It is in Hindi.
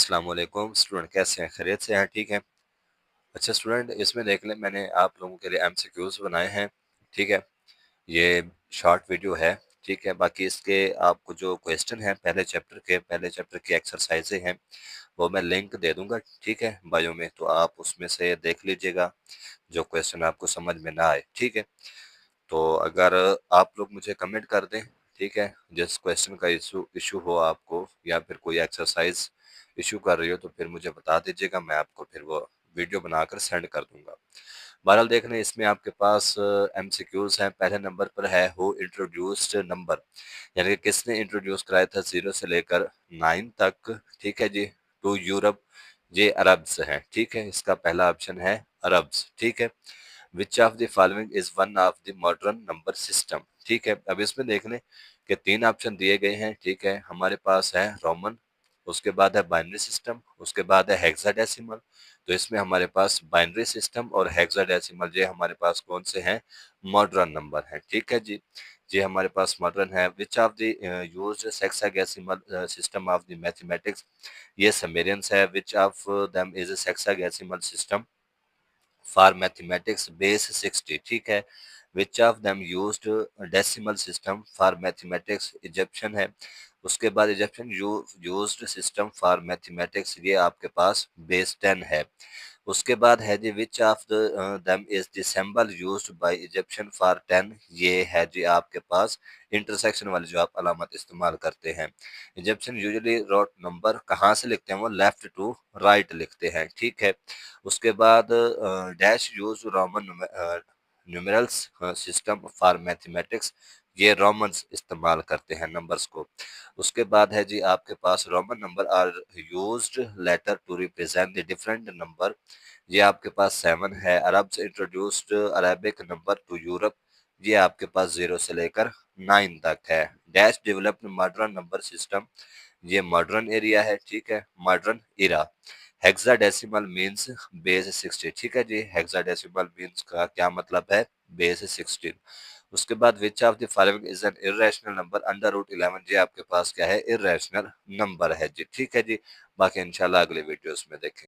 अस्सलाम वालेकुम स्टूडेंट, कैसे हैं? खैरियत से हैं? ठीक है। अच्छा स्टूडेंट, इसमें देख लें, मैंने आप लोगों के लिए एमसीक्यूज बनाए हैं। ठीक है, ये शॉर्ट वीडियो है। ठीक है, बाकी इसके आपको जो क्वेश्चन हैं पहले चैप्टर की एक्सरसाइजें हैं, वो मैं लिंक दे दूंगा। ठीक है, बायो में, तो आप उसमें से देख लीजिएगा जो क्वेश्चन आपको समझ में ना आए। ठीक है, तो अगर आप लोग मुझे कमेंट कर दें, ठीक है, जिस क्वेश्चन का इशू इशू हो आपको, या फिर कोई एक्सरसाइज इशू कर रही हो, तो फिर मुझे बता दीजिएगा, मैं आपको फिर वो वीडियो बनाकर सेंड कर दूंगा। बहरहाल देख लें, इसमें आपके पास एमसीक्यूज हैं। पहले नंबर पर है हु इंट्रोड्यूस्ड नंबर, यानी कि किसने इंट्रोड्यूस कराया था 0 से लेकर 9 तक। ठीक है जी, टू यूरोप, ये अरब्स हैं। ठीक है, इसका पहला ऑप्शन है अरब्स। ठीक है, which of the following is one of the modern number system. ठीक है, अब इसमें देख लें कि 3 ऑप्शन दिए गए हैं। ठीक है, हमारे पास है रोमन, उसके बाद है बाइनरी सिस्टम, उसके बाद है हेक्साडेसिमल। तो इसमें हमारे पास बाइनरी सिस्टम और हेक्साडेसिमल, ये हमारे पास कौन से हैं? मॉडर्न नंबर हैं। ठीक है जी, ये हमारे पास मॉडर्न है। Which of the used hexadecimal system of the mathematics, ये समेरियंस है। Which of them is hexadecimal system for mathematics base 60। ठीक है, which of them used decimal system for mathematics, Egyptian है। उसके बाद Egyptian used system for mathematics, ये आपके पास बेस 10 है। उसके बाद है जी which of the them is the symbol used by Egyptian for 10, ये है जी आपके पास इंटरसेक्शन वाली जो आप अलामत इस्तेमाल करते हैं। इजिप्शियन यूजुअली रोट नंबर कहाँ से लिखते हैं? वो लेफ्ट टू राइट लिखते हैं। ठीक है, उसके बाद dash use Roman numerals system for mathematics, ये रोमन्स इस्तेमाल करते हैं नंबर्स को। उसके बाद है जी आपके पास Roman number are used letter to represent the different number, ये आपके पास 7 है। Arabs introduced Arabic number to Europe, ये आपके पास 0 से लेकर 9 तक है। Dash developed modern number system, ये मॉडर्न एरिया है। ठीक है, modern era. Hexadecimal means base 60। ठीक है जी, हेक्साडेसिमल मींस का क्या मतलब है? बेस 16। उसके बाद which of the following is an irrational number under root 11, ये आपके पास क्या है? इर्रेशनल नंबर है जी। ठीक है जी, बाकी इंशाल्लाह अगले वीडियोस में देखें।